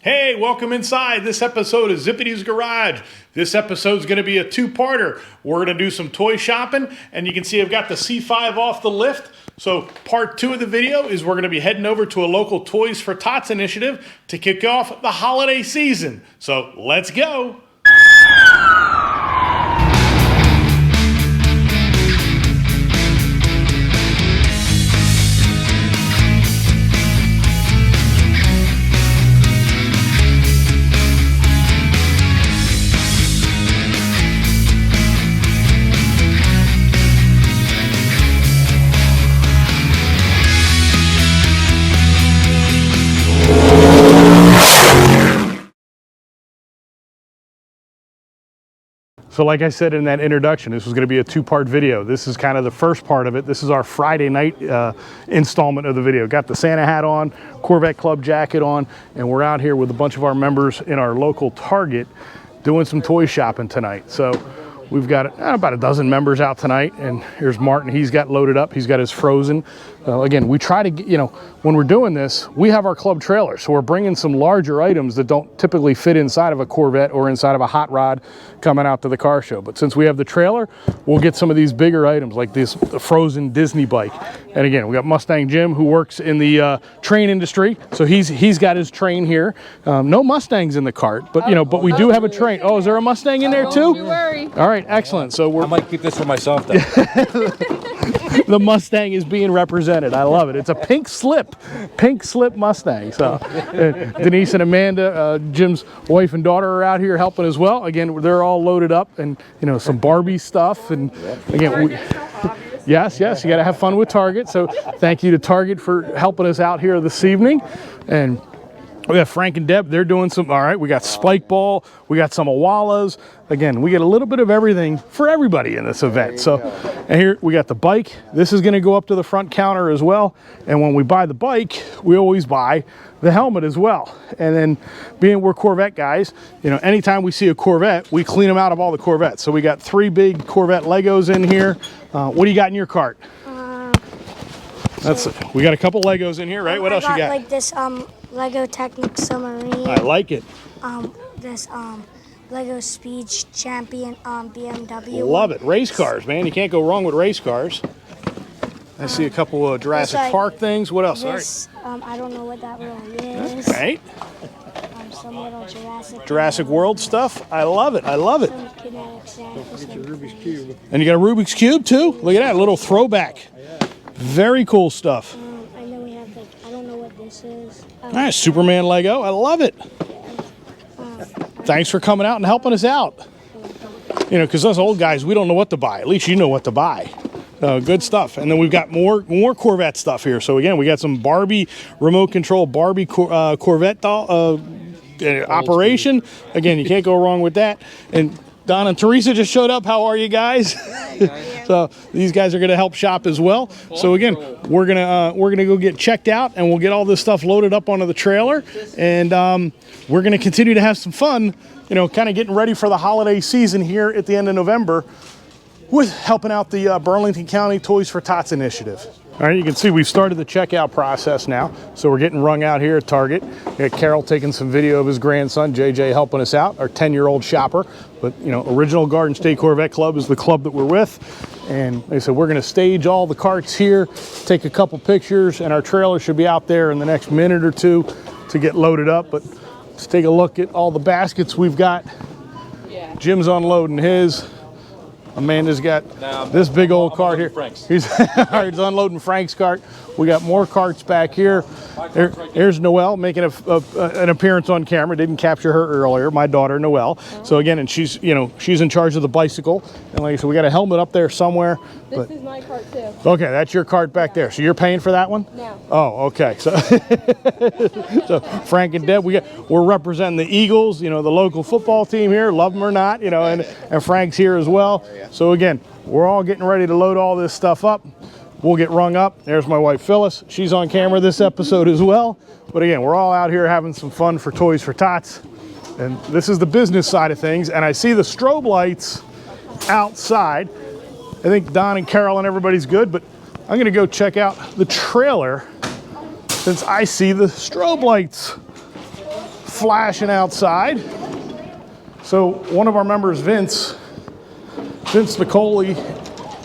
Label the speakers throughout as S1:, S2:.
S1: Hey, welcome inside. This episode is Zippity's Garage. This episode is going to be a two-parter. We're going to do some toy shopping, and you can see I've got the C5 off the lift. So part two of the video is we're going to be heading over to a local Toys for Tots initiative to kick off the holiday season. So let's go. So like I said in that introduction, this was going to be a two-part video. This is kind of the first part of it. This is our Friday night installment of the video. Got the Santa hat on, Corvette Club jacket on, and we're out here with a bunch of our members in our local Target doing some toy shopping tonight. So we've got about a dozen members out tonight, and here's Martin. He's got loaded up. He's got his Frozen. Again, we try to get, when we're doing this, we have our club trailer. So we're bringing some larger items that don't typically fit inside of a Corvette or inside of a hot rod coming out to the car show. But since we have the trailer, we'll get some of these bigger items like this Frozen Disney bike. And again, we got Mustang Jim, who works in the train industry. So he's got his train here. No Mustangs in the cart, but but we do have a train. Oh, is there a Mustang in there too?
S2: Don't worry.
S1: All right, excellent. So
S3: I might keep this for myself then.
S1: The Mustang is being represented. I love it. It's a pink slip Mustang. So Denise and Amanda, Jim's wife and daughter, are out here helping as well. Again, they're all loaded up, and some Barbie stuff. And again, yes, you got to have fun with Target. So thank you to Target for helping us out here this evening. And we got Frank and Deb. They're doing some. All right, we got Spike Ball. We got some Awalas. Again, we get a little bit of everything for everybody in this event. So, and here we got the bike. This is going to go up to the front counter as well. And when we buy the bike, we always buy the helmet as well. And then, being we're Corvette guys, anytime we see a Corvette, we clean them out of all the Corvettes. So we got 3 big Corvette Legos in here. What do you got in your cart? We got a couple Legos in here, right? What else you got?
S4: Like this Lego Technic Submarine.
S1: I like it.
S4: This Lego Speed Champion BMW.
S1: Love it. Race cars, man. You can't go wrong with race cars. I see a couple of Jurassic Park things. What else?
S4: This, I don't know what that really is.
S1: Right.
S4: Some little
S1: Jurassic World stuff. I love it. I love it.
S4: Some kinetic sand.
S3: Rubik's Cube.
S1: And you got a Rubik's Cube too? Look at that. A little throwback. Very cool stuff.
S4: And then we have I don't know what this is.
S1: Nice. Superman Lego. I love it. Thanks for coming out and helping us out. Because us old guys, we don't know what to buy. At least you know what to buy. Good stuff. And then we've got more Corvette stuff here. So again, we got some Barbie remote control Barbie Corvette doll, operation. Again, you can't go wrong with that. And Don and Teresa just showed up. How are you guys? So these guys are going to help shop as well. So again, we're gonna go get checked out, and we'll get all this stuff loaded up onto the trailer, and we're going to continue to have some fun. Kind of getting ready for the holiday season here at the end of November with helping out the Burlington County Toys for Tots initiative. All right, you can see we've started the checkout process now. So we're getting rung out here at Target. We got Carol taking some video of his grandson, JJ, helping us out, our 10-year-old shopper. But, Original Garden State Corvette Club is the club that we're with. And like I said, we're going to stage all the carts here, take a couple pictures, and our trailer should be out there in the next minute or two to get loaded up. But let's take a look at all the baskets we've got. Jim's unloading his. Amanda's got this big old cart here. He's unloading Frank's cart. We got more carts back here. Here's Noelle making an appearance on camera. Didn't capture her earlier. My daughter Noelle. So again, and she's in charge of the bicycle. And like I said, we got a helmet up there somewhere.
S2: This is my cart too.
S1: Okay, that's your cart back there. So you're paying for that one?
S2: No.
S1: Oh, okay. So, so Frank and Deb, we're representing the Eagles. The local football team here. Love them or not, and Frank's here as well. So again, we're all getting ready to load all this stuff up. We'll get rung up. There's my wife Phyllis. She's on camera this episode as well. But again, we're all out here having some fun for Toys for Tots. And this is the business side of things. And I see the strobe lights outside. I think Don and Carol and everybody's good, but I'm gonna go check out the trailer since I see the strobe lights flashing outside. So one of our members, Vince Nicoli,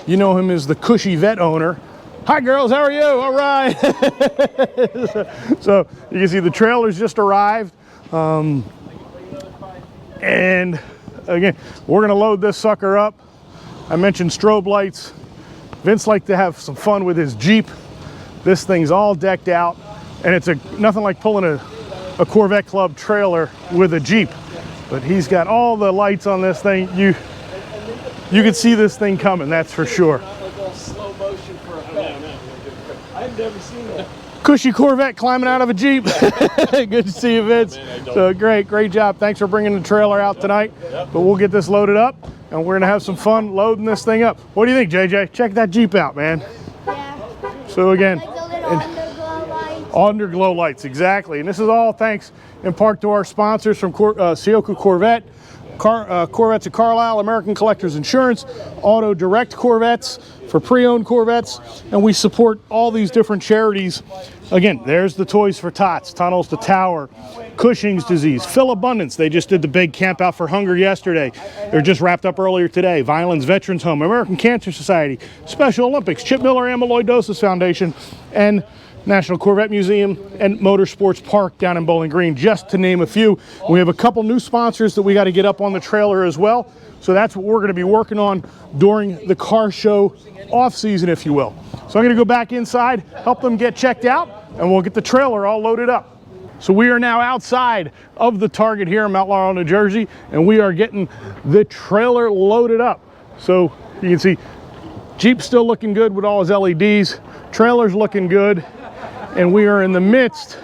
S1: you know him as the Cushy Vet owner. Hi girls, how are you? All right. So you can see the trailer's just arrived. And again, we're gonna load this sucker up. I mentioned strobe lights. Vince liked to have some fun with his Jeep. This thing's all decked out, and it's nothing like pulling a Corvette Club trailer with a Jeep. But he's got all the lights on this thing. You can see this thing coming, that's for sure.
S3: I've never seen that.
S1: Cushy Corvette climbing out of a Jeep. Good to see you, Vince. So great job. Thanks for bringing the trailer out tonight. But we'll get this loaded up, and we're gonna have some fun loading this thing up. What do you think, JJ? Check that Jeep out, man.
S4: Yeah.
S1: So again,
S4: Like the little underglow lights.
S1: underglow lights, exactly. And this is all thanks in part to our sponsors from Sioka Corvette, Corvettes of Carlisle, American Collectors Insurance, Auto Direct Corvettes for pre-owned Corvettes, and we support all these different charities. Again, there's the Toys for Tots, Tunnels to Tower, Cushing's disease, Phil Abundance. They just did the big Camp Out for Hunger yesterday. They're just wrapped up earlier today. Violence Veterans Home, American Cancer Society, Special Olympics, Chip Miller Amyloidosis Foundation, and National Corvette Museum and Motorsports Park down in Bowling Green, just to name a few. We have a couple new sponsors that we got to get up on the trailer as well. So that's what we're going to be working on during the car show off season, if you will. So I'm going to go back inside, help them get checked out, and we'll get the trailer all loaded up. So we are now outside of the Target here in Mount Laurel, New Jersey, and we are getting the trailer loaded up. So you can see Jeep's still looking good with all his LEDs, trailer's looking good, and we are in the midst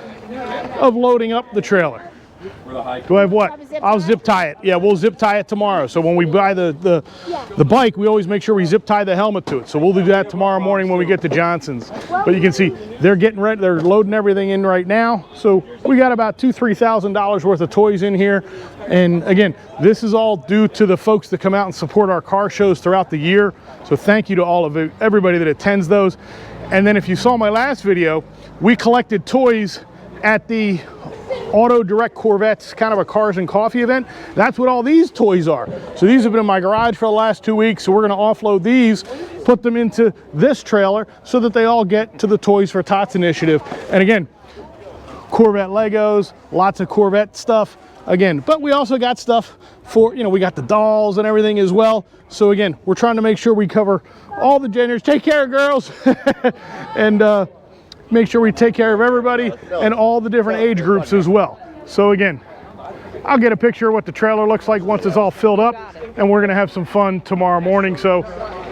S1: of loading up the trailer. Do I have what? I'll zip tie it. Yeah, we'll zip tie it tomorrow. So when we buy the bike, we always make sure we zip tie the helmet to it. So we'll do that tomorrow morning when we get to Johnson's. But you can see they're getting ready. They're loading everything in right now. So we got about $2,000–3,000 worth of toys in here. And again, this is all due to the folks that come out and support our car shows throughout the year. So thank you to all of everybody that attends those. And then if you saw my last video, we collected toys at the Auto Direct Corvettes, kind of a cars and coffee event. That's what all these toys are. So these have been in my garage for the last 2 weeks. So we're going to offload these, put them into this trailer so that they all get to the Toys for Tots initiative. And again, Corvette Legos, lots of Corvette stuff. Again, but we also got stuff for, we got the dolls and everything as well. So again, we're trying to make sure we cover all the genders. Take care, girls. And make sure we take care of everybody and all the different age groups as well. So again, I'll get a picture of what the trailer looks like once it's all filled up, and we're gonna have some fun tomorrow morning. So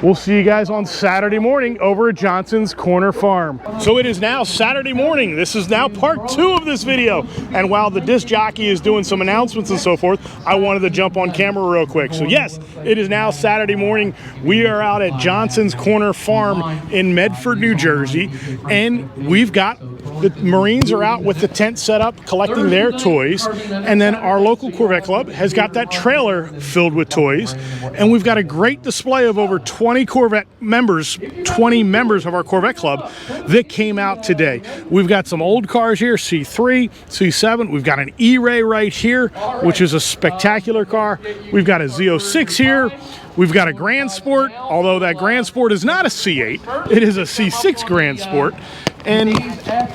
S1: we'll see you guys on Saturday morning over at Johnson's Corner Farm. So it is now Saturday morning. This is now part 2 of this video. And while the disc jockey is doing some announcements and so forth, I wanted to jump on camera real quick. So yes, it is now Saturday morning. We are out at Johnson's Corner Farm in Medford, New Jersey, and we've got the Marines are out with the tent set up, collecting their toys, and then our local Corvette Club has got that trailer filled with toys, and we've got a great display of over 20 Corvette members, 20 members of our Corvette Club that came out today. We've got some old cars here, C3, C7. We've got an E-Ray right here, which is a spectacular car. We've got a Z06 here. We've got a Grand Sport, although that Grand Sport is not a C8. It is a C6 Grand Sport.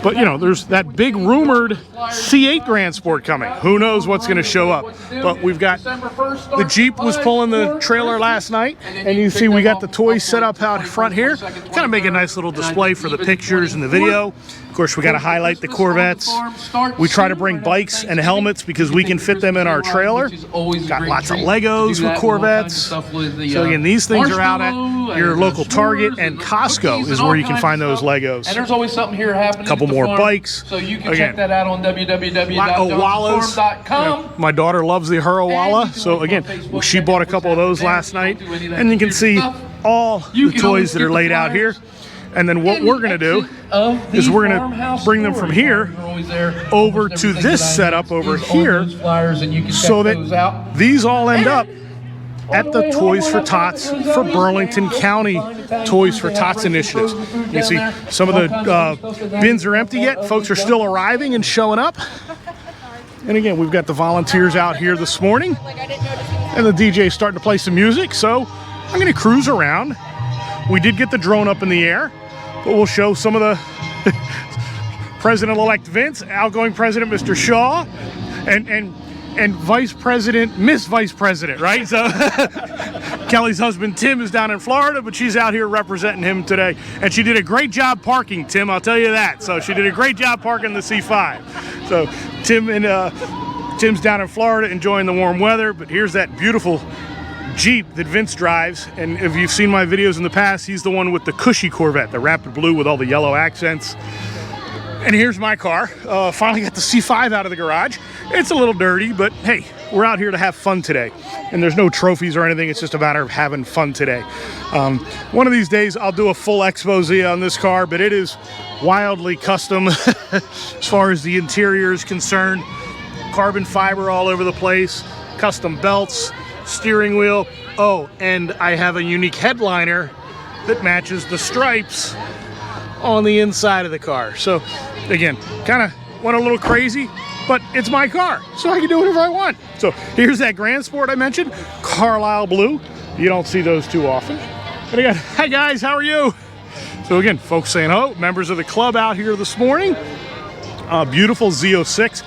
S1: But there's that big rumored C8 Grand Sport coming. Who knows what's going to show up? But we've got the Jeep was pulling the trailer last night, and you see we got the toys set up out front here. Kind of make a nice little display for the pictures and the video. Of course, we got to highlight the Corvettes. We try to bring bikes and helmets because we can fit them in our trailer. Got lots of Legos with Corvettes. So again, these things are out at your local Target, and Costco is where you can find those Legos.
S2: And there's always something here happening.
S1: A couple more bikes.
S2: So you can check that out on www.johnsonsfarm.com.
S1: My daughter loves the Hurawalla. So again, she bought a couple of those last night, and you can see all the toys that are laid out here. And then what we're going to do is we're going to bring them from here over to this setup over here, so that these all end up at the Toys for Tots for Burlington County Toys for Tots initiatives. You can see some of the bins are empty yet. Folks are still arriving and showing up. And again, we've got the volunteers out here this morning, and the DJ's starting to play some music, so I'm going to cruise around. We did get the drone up in the air, but we'll show some of the President-elect Vince, outgoing President Mr. Shaw, and Vice President, Miss Vice President, right? So Kelly's husband Tim is down in Florida, but she's out here representing him today. And she did a great job parking, Tim, I'll tell you that. So she did a great job parking the C5. So Tim's down in Florida enjoying the warm weather, but here's that beautiful Jeep that Vince drives. And if you've seen my videos in the past, he's the one with the cushy Corvette, the Rapid Blue with all the yellow accents. And here's my car. Finally got the C5 out of the garage. It's a little dirty, but hey, we're out here to have fun today. And there's no trophies or anything. It's just a matter of having fun today. One of these days, I'll do a full expose on this car, but it is wildly custom as far as the interior is concerned. Carbon fiber all over the place, custom belts, steering wheel. Oh, and I have a unique headliner that matches the stripes on the inside of the car. So again, kind of went a little crazy, but it's my car, so I can do whatever I want. So here's that Grand Sport I mentioned, Carlisle Blue. You don't see those too often. And again, hi guys, how are you? So again, folks saying hello, members of the club out here this morning. Beautiful Z06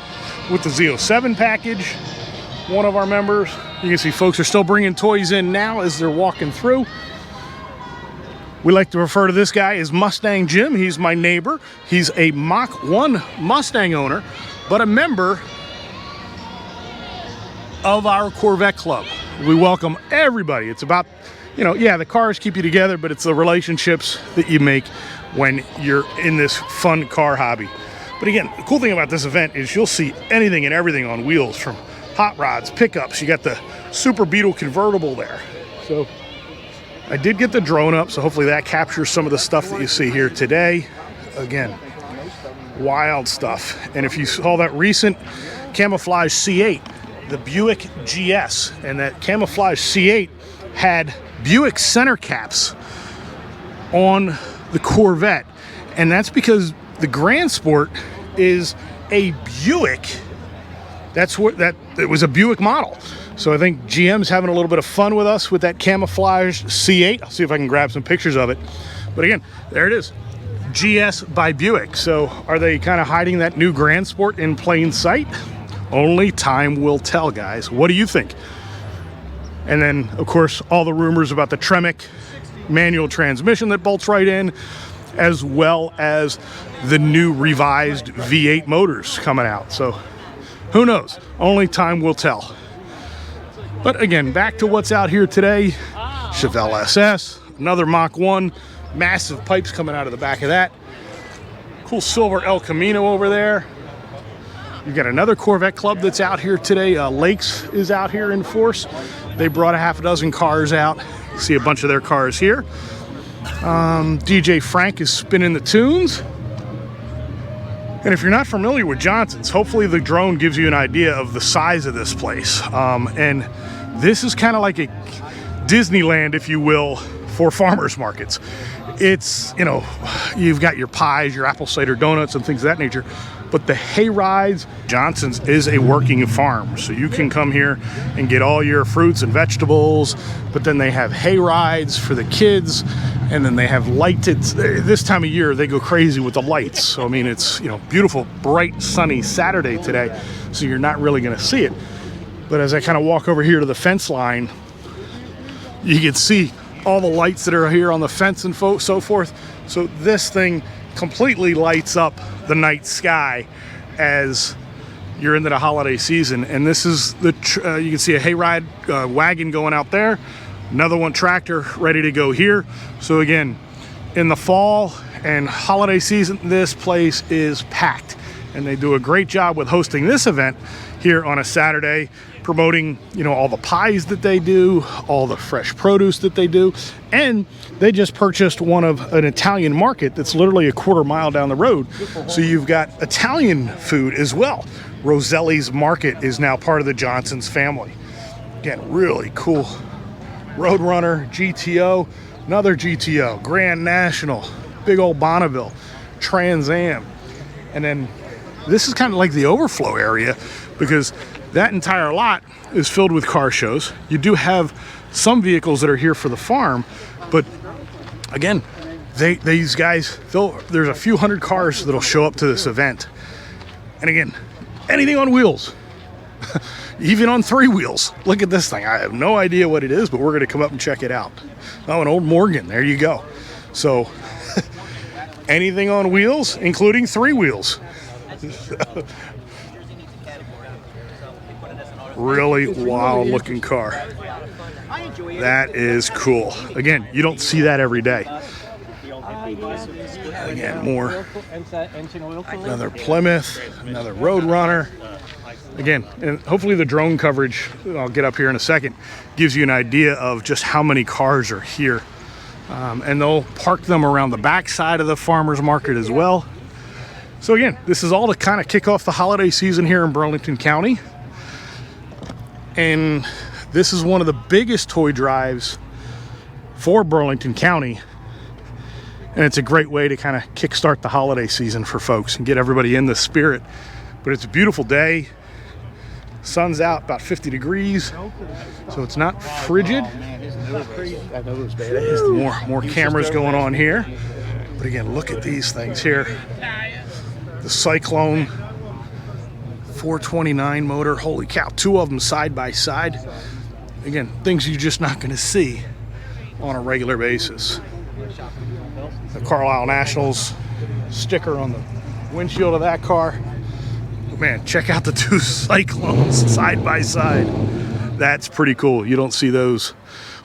S1: with the Z07 package. One of our members. You can see folks are still bringing toys in now as they're walking through. We like to refer to this guy as Mustang Jim. He's my neighbor. He's a Mach 1 Mustang owner, but a member of our Corvette Club. We welcome everybody. It's about, yeah, the cars keep you together, but it's the relationships that you make when you're in this fun car hobby. But again, the cool thing about this event is you'll see anything and everything on wheels, from hot rods, pickups. You got the Super Beetle convertible there. So I did get the drone up, so hopefully that captures some of the stuff that you see here today. Again, wild stuff. And if you saw that recent camouflage C8, the Buick GS, and that camouflage C8 had Buick center caps on the Corvette. And that's because the Grand Sport is a Buick. It was a Buick model. So I think GM's having a little bit of fun with us with that camouflage C8. I'll see if I can grab some pictures of it. But again, there it is. GS by Buick. So are they kind of hiding that new Grand Sport in plain sight? Only time will tell, guys. What do you think? And then, of course, all the rumors about the Tremec manual transmission that bolts right in, as well as the new revised V8 motors coming out. So who knows? Only time will tell. But again, back to what's out here today. Chevelle SS, another Mach 1, massive pipes coming out of the back of that. Cool silver El Camino over there. You've got another Corvette Club that's out here today. Lakes is out here in force. They brought a half a dozen cars out. See a bunch of their cars here. DJ Frank is spinning the tunes. And if you're not familiar with Johnson's, hopefully the drone gives you an idea of the size of this place. And this is kind of like a Disneyland, if you will, for farmers markets. It's, you've got your pies, your apple cider donuts and things of that nature. But the hay rides, Johnson's is a working farm. So you can come here and get all your fruits and vegetables, but then they have hay rides for the kids, and then they have lighted, this time of year, they go crazy with the lights. So, I mean, it's, beautiful, bright, sunny Saturday today, so you're not really gonna see it. But as I kind of walk over here to the fence line, you can see all the lights that are here on the fence and so forth. So this thing completely lights up the night sky as you're into the holiday season. And this is the you can see a hayride wagon going out there, another one tractor ready to go here. So again, in the fall and holiday season, this place is packed, and they do a great job with hosting this event here on a Saturday, promoting all the pies that they do, all the fresh produce that they do. And they just purchased one of an Italian market that's literally a quarter mile down the road, so you've got Italian food as well. Roselli's Market is now part of the Johnson's family. Again, really cool Roadrunner, GTO, another GTO, Grand National, big old Bonneville, Trans Am. And then this is kind of like the overflow area because that entire lot is filled with car shows. You do have some vehicles that are here for the farm, but again, these guys, there's a few hundred cars that'll show up to this event. And again, anything on wheels, even on 3 wheels. Look at this thing. I have no idea what it is, but we're going to come up and check it out. Oh, an old Morgan. There you go. So anything on wheels, including 3 wheels. Really wild looking car. That is cool. Again, you don't see that every day. Again, more. Another Plymouth, another Roadrunner. Again, and hopefully the drone coverage, I'll get up here in a second, gives you an idea of just how many cars are here. And they'll park them around the back side of the farmers market as well. So again, this is all to kind of kick off the holiday season here in Burlington County. And this is one of the biggest toy drives for Burlington County. And it's a great way to kind of kickstart the holiday season for folks and get everybody in the spirit. But it's a beautiful day. Sun's out, about 50 degrees, so it's not frigid. More cameras going on here. But again, look at these things here. The Cyclone 429 motor, holy cow, 2 of them side by side. Again, things you're just not going to see on a regular basis. The Carlisle Nationals sticker on the windshield of that car. But man, check out the 2 Cyclones side by side. That's pretty cool. You don't see those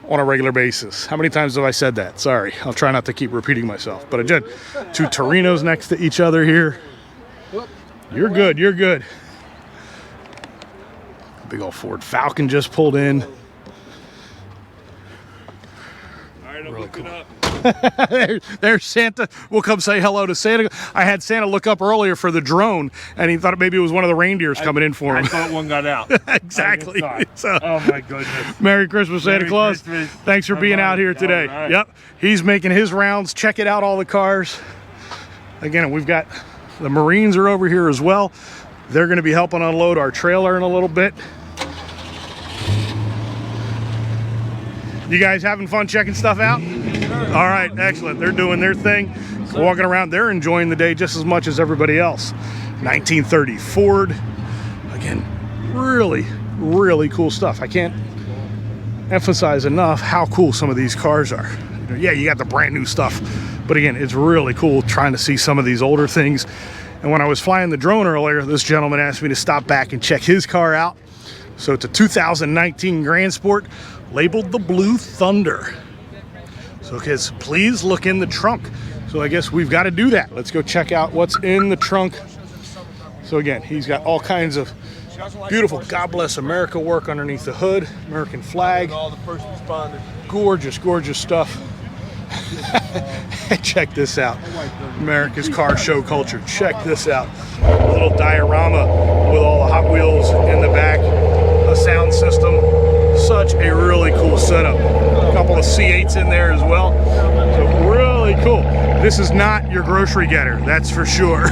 S1: on a regular basis. How many times have I said that? Sorry, I'll try not to keep repeating myself. But again, 2 Torinos next to each other here. You're good, you're good. Big old Ford Falcon just pulled in. Really cool. There's Santa. We'll come say hello to Santa. I had Santa look up earlier for the drone, and he thought maybe it was one of the reindeers coming in for him.
S3: I thought one got out.
S1: Exactly. So,
S3: oh my goodness.
S1: Merry Christmas, Santa Claus.
S3: Christmas.
S1: Thanks for being out here today.
S3: Right.
S1: Yep. He's making his rounds, checking out all the cars. Again, we've got the Marines are over here as well. They're going to be helping unload our trailer in a little bit. You guys having fun checking stuff out? All right, excellent. They're doing their thing, walking around. They're enjoying the day just as much as everybody else. 1930 Ford. Again, really, really cool stuff. I can't emphasize enough how cool some of these cars are. Yeah, you got the brand new stuff, but again, it's really cool trying to see some of these older things. And when I was flying the drone earlier, this gentleman asked me to stop back and check his car out. So it's a 2019 Grand Sport, labeled the Blue Thunder. So kids, please look in the trunk. So I guess we've got to do that. Let's go check out what's in the trunk. So again, he's got all kinds of beautiful God Bless America work underneath the hood, American flag.
S3: All the first responders.
S1: Gorgeous, gorgeous stuff. Check this out. America's car show culture. Check this out. A little diorama with all the Hot Wheels in the back. A sound system. Such a really cool setup. A couple of C8s in there as well. So really cool. This is not your grocery getter, that's for sure.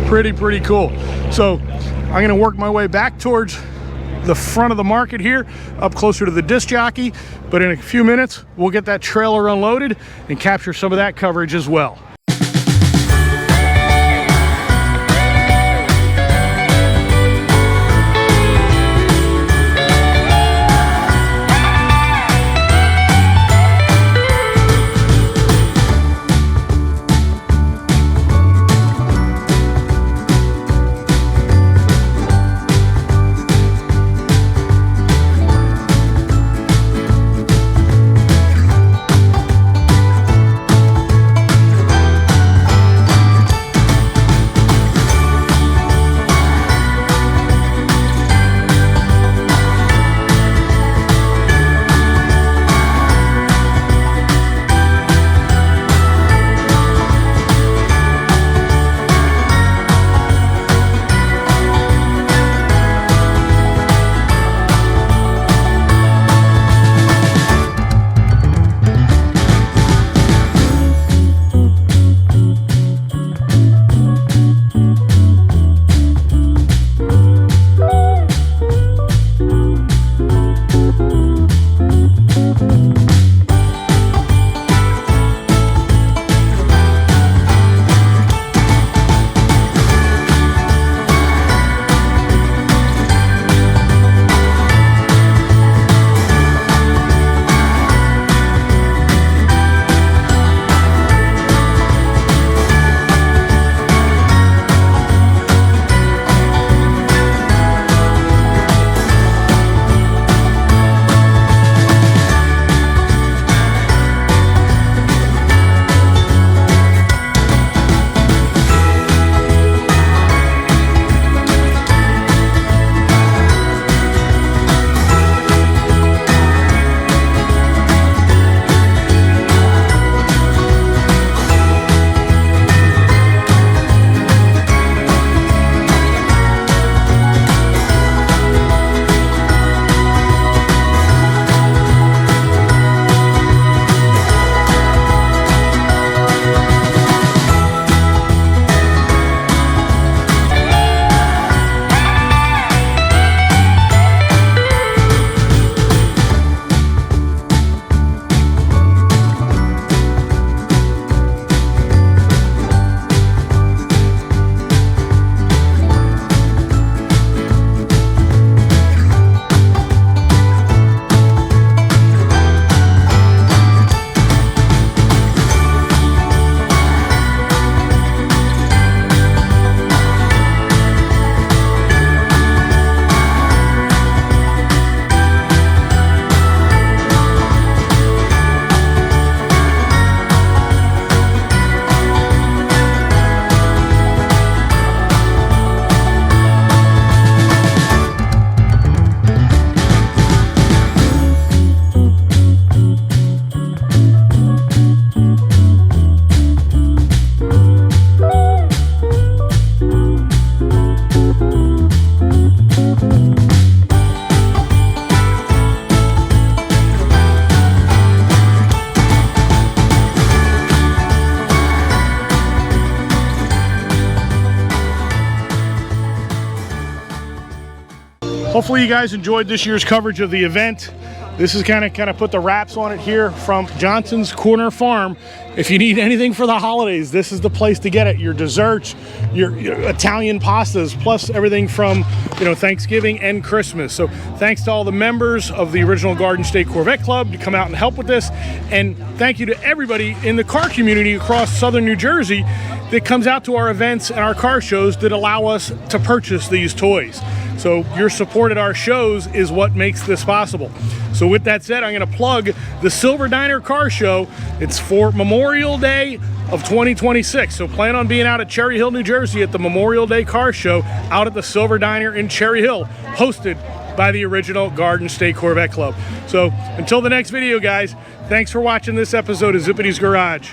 S1: Pretty cool. So I'm gonna work my way back towards the front of the market here, up closer to the disc jockey. But in a few minutes, we'll get that trailer unloaded and capture some of that coverage as well. hopefully you guys enjoyed this year's coverage of the event. This is kind of put the wraps on it here from Johnson's Corner Farm. If you need anything for the holidays, this is the place to get it. Your desserts, your Italian pastas, plus everything from Thanksgiving and Christmas. So thanks to all the members of the original Garden State Corvette Club to come out and help with this. And thank you to everybody in the car community across southern New Jersey that comes out to our events and our car shows that allow us to purchase these toys. So your support at our shows is what makes this possible. So with that said, I'm going to plug the Silver Diner Car Show. It's for Memorial Day of 2026. So plan on being out at Cherry Hill, New Jersey at the Memorial Day Car Show out at the Silver Diner in Cherry Hill, hosted by the original Garden State Corvette Club. So until the next video, guys, thanks for watching this episode of Zippity's Garage.